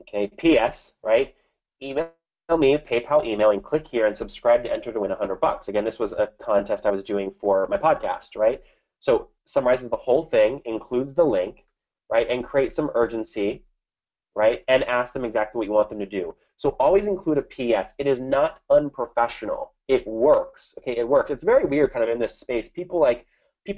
Okay, PS, right? Email me a PayPal email and click here and subscribe to enter to win $100. Again, this was a contest I was doing for my podcast, right? So summarizes the whole thing, includes the link, right, and creates some urgency, right, and ask them exactly what you want them to do. So always include a PS. It is not unprofessional. It works. Okay, it works. It's very weird kind of in this space. People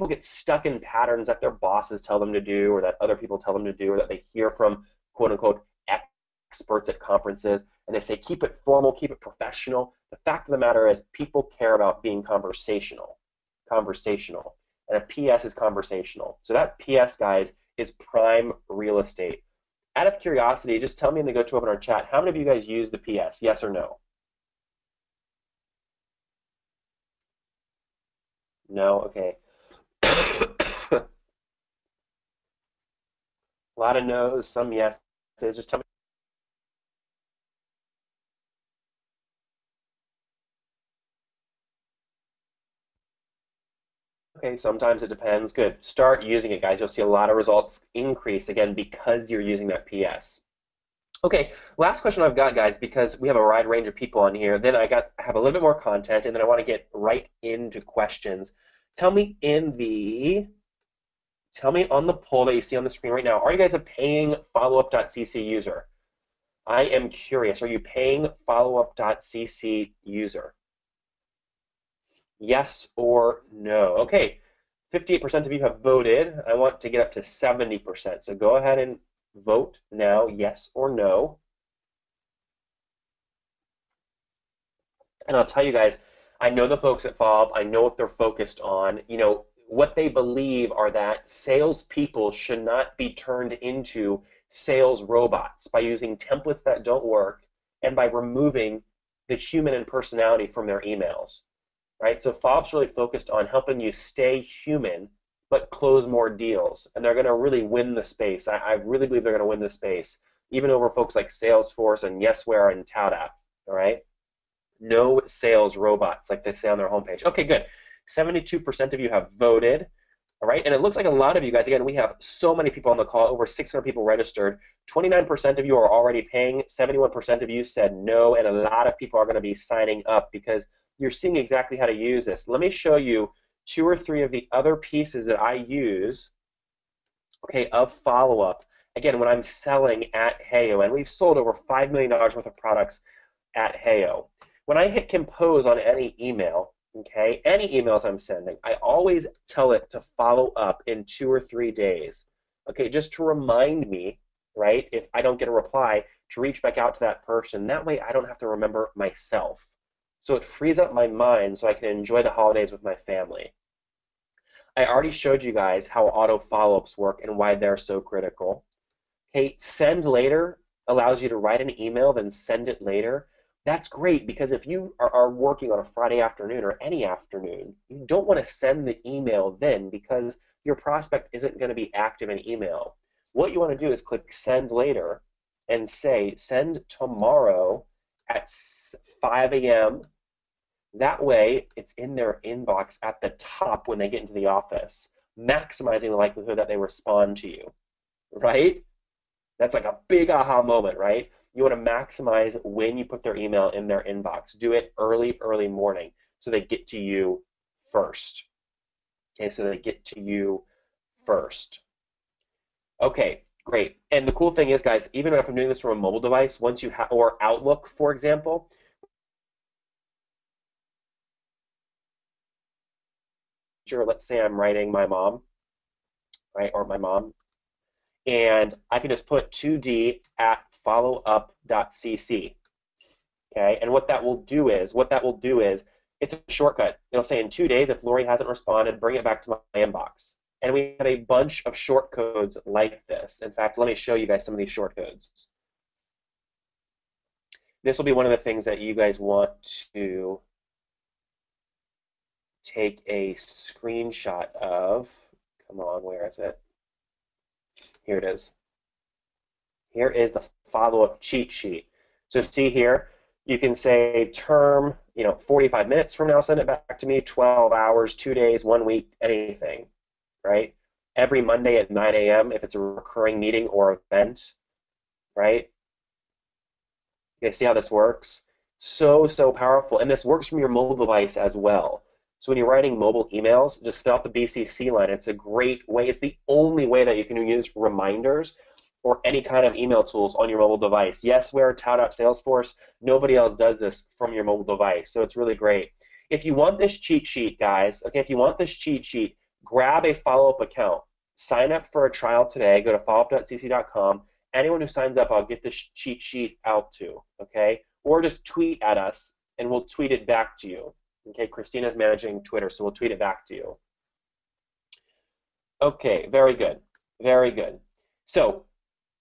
get stuck in patterns that their bosses tell them to do or that other people tell them to do or that they hear from quote unquote experts at conferences, and they say keep it formal, keep it professional. The fact of the matter is people care about being conversational. And a PS is conversational. So that PS, guys, is prime real estate. Out of curiosity, just tell me in the GoToWebinar chat, how many of you guys use the PS? Yes or no? No? Okay. A lot of no's, some yeses. Just tell me. Okay, sometimes it depends. Good. Start using it, guys. You'll see a lot of results increase, again, because you're using that PS. Okay, last question I've got, guys, because we have a wide range of people on here. Then I have a little bit more content, and then I want to get right into questions. Tell me on the poll that you see on the screen right now, are you guys a paying FollowUp.cc user? I am curious. Are you paying FollowUp.cc user? Yes or no? Okay, 58% of you have voted. I want to get up to 70%. So go ahead and vote now, yes or no. And I'll tell you guys, I know the folks at FollowUp. I know what they're focused on. You know, what they believe are that salespeople should not be turned into sales robots by using templates that don't work and by removing the human and personality from their emails, right? So FollowUp's really focused on helping you stay human but close more deals, and they're going to really win the space. I really believe they're going to win the space, even over folks like Salesforce and Yesware and ToutApp, all right? No sales robots, like they say on their homepage. Okay, good. 72% of you have voted, all right? And it looks like a lot of you guys, again, we have so many people on the call, over 600 people registered. 29% of you are already paying, 71% of you said no, and a lot of people are going to be signing up because you're seeing exactly how to use this. Let me show you 2 or 3 of the other pieces that I use, okay, of FollowUp. Again, when I'm selling at Heyo, and we've sold over $5 million worth of products at Heyo. When I hit compose on any email, okay, any emails I'm sending, I always tell it to follow up in 2 or 3 days, okay, just to remind me, right, if I don't get a reply, to reach back out to that person. That way I don't have to remember myself. So it frees up my mind so I can enjoy the holidays with my family. I already showed you guys how auto follow-ups work and why they're so critical. Okay, send later allows you to write an email, then send it later. That's great because if you are working on a Friday afternoon or any afternoon, you don't want to send the email then because your prospect isn't going to be active in email. What you want to do is click send later and say send tomorrow at 5 a.m. That way, it's in their inbox at the top when they get into the office, maximizing the likelihood that they respond to you, right? That's like a big aha moment, right? You want to maximize when you put their email in their inbox. Do it early morning so they get to you first. Okay, so they get to you first. Okay, great. And the cool thing is, guys, even if I'm doing this from a mobile device, once you have, or Outlook, for example, let's say I'm writing my mom, right, or my mom, and I can just put 2D at followup.cc, okay, and what that will do is, it's a shortcut. It'll say in 2 days, if Lori hasn't responded, bring it back to my inbox. And we have a bunch of short codes like this. In fact, let me show you guys some of these short codes. This will be one of the things that you guys want to take a screenshot of. Come on, where is it? Here it is. Here is the follow-up cheat sheet. So see here, you can say term, 45 minutes from now, send it back to me, 12 hours, 2 days, 1 week, anything, right? Every Monday at 9 a.m. if it's a recurring meeting or event, right? You guys see how this works? So powerful. And this works from your mobile device as well. So when you're writing mobile emails, just fill out the BCC line. It's a great way. It's the only way that you can use reminders or any kind of email tools on your mobile device. Yes, we're Tao.Salesforce. Nobody else does this from your mobile device, so it's really great. If you want this cheat sheet, guys, okay, if you want this cheat sheet, grab a follow-up account. Sign up for a trial today. Go to followup.cc.com. Anyone who signs up, I'll get this cheat sheet out to, okay? Or just tweet at us, and we'll tweet it back to you. Okay, Christina's managing Twitter, so we'll tweet it back to you. Okay, very good. Very good. So,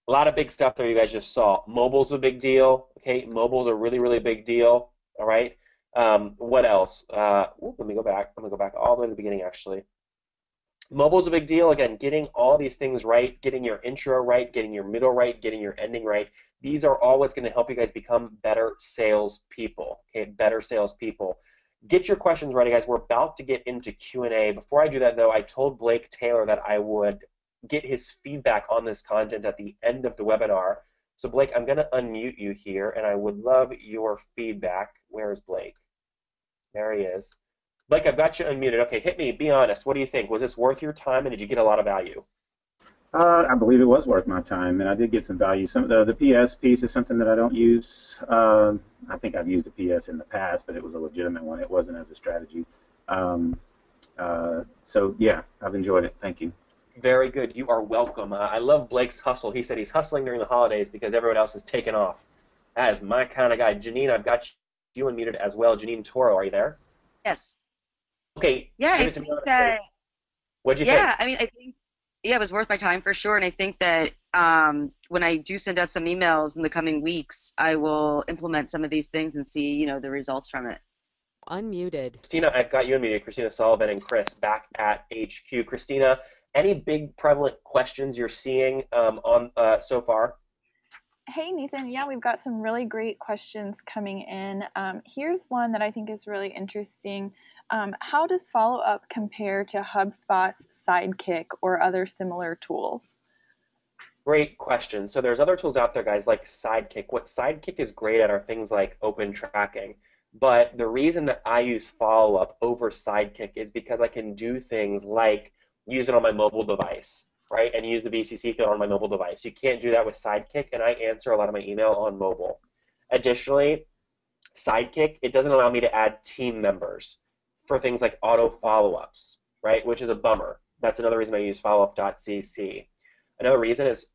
a lot of big stuff there you guys just saw. Mobile's a big deal. Okay, mobile's a really big deal. All right. What else? Let me go back. I'm going to go back all the way to the beginning, actually. Mobile's a big deal. Again, getting all these things right, getting your intro right, getting your middle right, getting your ending right. These are all what's going to help you guys become better salespeople. Okay, better salespeople. Get your questions ready, guys. We're about to get into Q&A. Before I do that, though, I told Blake Taylor that I would get his feedback on this content at the end of the webinar. So, Blake, I'm going to unmute you here, and I would love your feedback. Where is Blake? There he is. Blake, I've got you unmuted. Okay, hit me. Be honest. What do you think? Was this worth your time, and did you get a lot of value? I believe it was worth my time, and I did get some value. Some the PS piece is something that I don't use. I think I've used a PS in the past, but it was a legitimate one. It wasn't as a strategy. So, yeah, I've enjoyed it. Thank you. Very good. You are welcome. I love Blake's hustle. He said he's hustling during the holidays because everyone else is taking off. That is my kind of guy. Janine, I've got you unmuted as well. Janine Toro, are you there? Yes. Okay. Yeah, I think that. What'd you think? Yeah, I mean, I think it was worth my time for sure, and I think that when I do send out some emails in the coming weeks, I will implement some of these things and see, the results from it. Unmuted. Christina, I've got you unmuted. Christina Sullivan and Chris back at HQ. Christina, any big prevalent questions you're seeing on so far? Hey, Nathan. Yeah, we've got some really great questions coming in. Here's one that I think is really interesting. How does FollowUp compare to HubSpot's Sidekick or other similar tools? Great question. So there's other tools out there, guys, like Sidekick. What Sidekick is great at are things like open tracking. But the reason that I use FollowUp over Sidekick is because I can do things like use it on my mobile device, right, and use the BCC field on my mobile device. You can't do that with Sidekick, and I answer a lot of my email on mobile. Additionally, Sidekick, it doesn't allow me to add team members for things like auto follow-ups, right? Which is a bummer. That's another reason I use followup.cc. Another reason is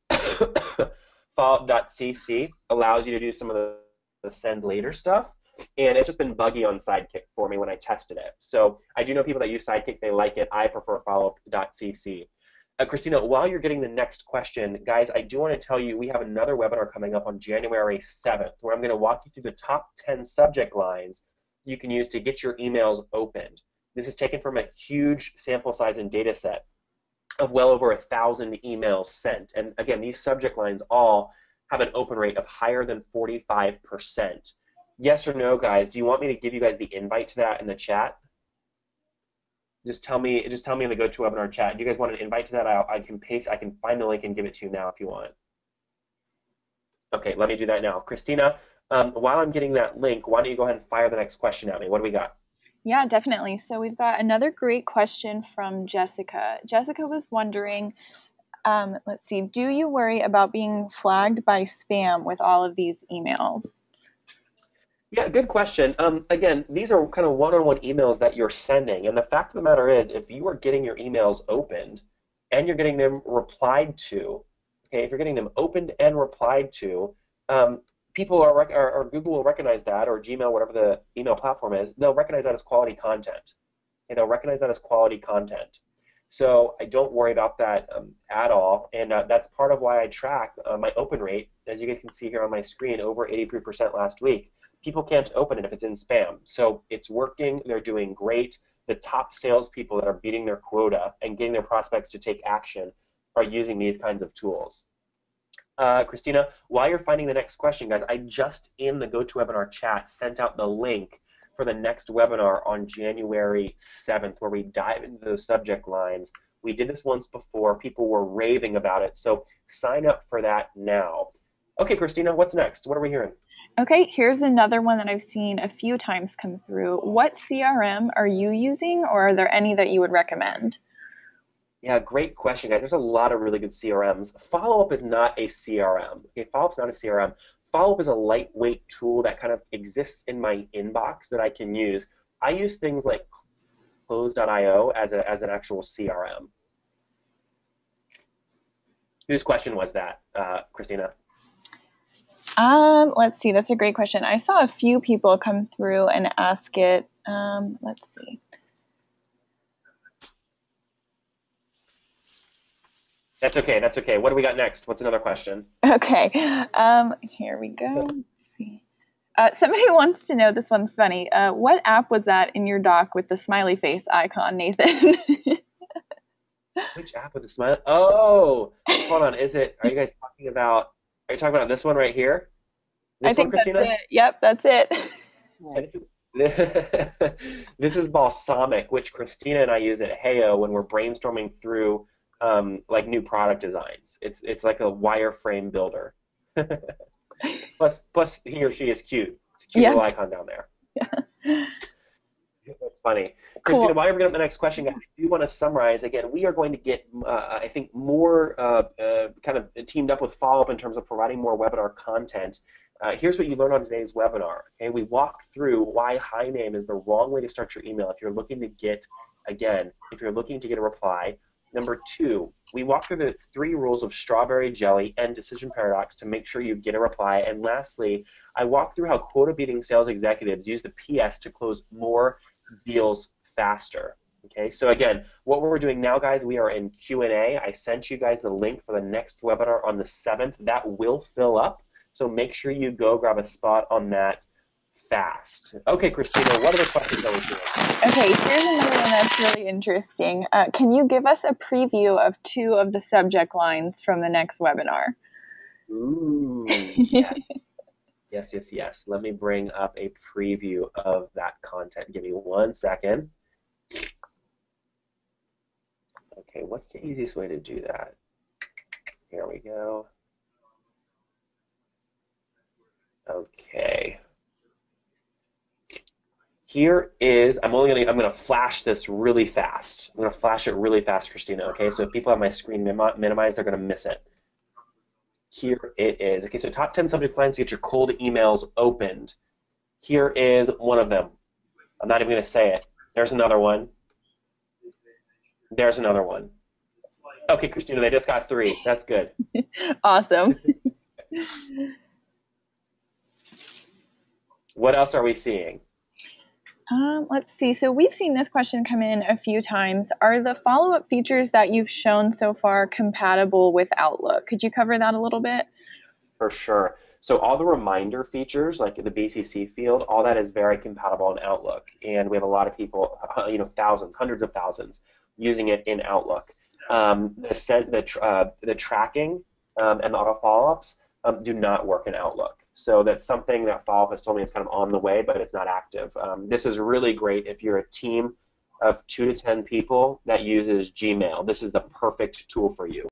followup.cc allows you to do some of the send later stuff, and it's just been buggy on Sidekick for me when I tested it. So I do know people that use Sidekick, they like it. I prefer followup.cc. Christina, while you're getting the next question, guys, I do want to tell you we have another webinar coming up on January 7th where I'm going to walk you through the top 10 subject lines you can use to get your emails opened. This is taken from a huge sample size and data set of well over 1,000 emails sent. And again, these subject lines all have an open rate of higher than 45%. Yes or no, guys? Do you want me to give you guys the invite to that in the chat? Just tell me in the GoToWebinar chat. Do you guys want an invite to that? I can find the link and give it to you now if you want. Okay, let me do that now. Christina, while I'm getting that link, why don't you go ahead and fire the next question at me? What do we got? Yeah, definitely. So we've got another great question from Jessica. Jessica was wondering, let's see, do you worry about being flagged by spam with all of these emails? Yeah, good question. Again, these are kind of one-on-one emails that you're sending, and the fact of the matter is, if you are getting your emails opened and you're getting them replied to, okay, if you're getting them opened and replied to, people or Google will recognize that, or Gmail, whatever the email platform is, they'll recognize that as quality content. And they'll recognize that as quality content. So I don't worry about that at all, and that's part of why I track my open rate. As you guys can see here on my screen, over 83% last week. People can't open it if it's in spam. So it's working. They're doing great. The top salespeople that are beating their quota and getting their prospects to take action are using these kinds of tools. Christina, while you're finding the next question, guys, I just in the GoToWebinar chat sent out the link for the next webinar on January 7th where we dive into those subject lines. We did this once before. People were raving about it. So sign up for that now. Okay, Christina, what's next? What are we hearing? Okay, here's another one that I've seen a few times come through. What CRM are you using, or are there any that you would recommend? Yeah, great question, guys. There's a lot of really good CRMs. FollowUp is not a CRM. Okay, FollowUp's not a CRM. FollowUp is a lightweight tool that kind of exists in my inbox that I can use. I use things like Close.io as an actual CRM. Whose question was that, Christina? Let's see. That's a great question. I saw a few people come through and ask it. Let's see. That's okay. That's okay. What do we got next? What's another question? Okay. Here we go. Let's see. Somebody wants to know, this one's funny. What app was that in your doc with the smiley face icon, Nathan? Which app with the smiley? Oh, hold on. Are you guys talking about? Are you talking about this one right here? This one, Christina? That's it. Yep, that's it. This is Balsamic, which Christina and I use at Heyo when we're brainstorming through like new product designs. It's like a wireframe builder. plus he or she is cute. It's a cute little icon down there. Yeah. That's funny. Cool. Christina, while you're bringing up the next question, guys, I do want to summarize. Again, we are going to get, I think, more kind of teamed up with FollowUp in terms of providing more webinar content. Here's what you learned on today's webinar. Okay, we walk through why high name is the wrong way to start your email if you're looking to get, again, if you're looking to get a reply. Number 2, we walk through the 3 rules of strawberry jelly and decision paradox to make sure you get a reply. And lastly, I walk through how quota-beating sales executives use the PS to close more deals faster. Okay, so again, what we're doing now, guys, we are in Q&A. I sent you guys the link for the next webinar on the 7th. That will fill up, so make sure you go grab a spot on that fast. Okay, Christina, what other questions are we doing? Okay, here's another one that's really interesting. Can you give us a preview of 2 of the subject lines from the next webinar? Ooh, yeah. Yes. Let me bring up a preview of that content. Give me 1 second. Okay, what's the easiest way to do that? Here we go. Okay. Here is, I'm gonna flash this really fast. I'm gonna flash it really fast, Christina. Okay, so if people have my screen minimized, they're gonna miss it. Here it is. Okay, so top 10 subject lines to get your cold emails opened. Here is one of them. I'm not even going to say it. There's another one. There's another one. Okay, Christina, they just got 3. That's good. Awesome. What else are we seeing? Let's see. So we've seen this question come in a few times. Are the follow-up features that you've shown so far compatible with Outlook? Could you cover that a little bit? For sure. So all the reminder features, like the BCC field, all that is very compatible in Outlook, and we have a lot of people, thousands, hundreds of thousands, using it in Outlook. The tracking and the auto follow-ups do not work in Outlook. So that's something that FollowUp has told me is kind of on the way, but it's not active. This is really great if you're a team of 2 to 10 people that uses Gmail. This is the perfect tool for you.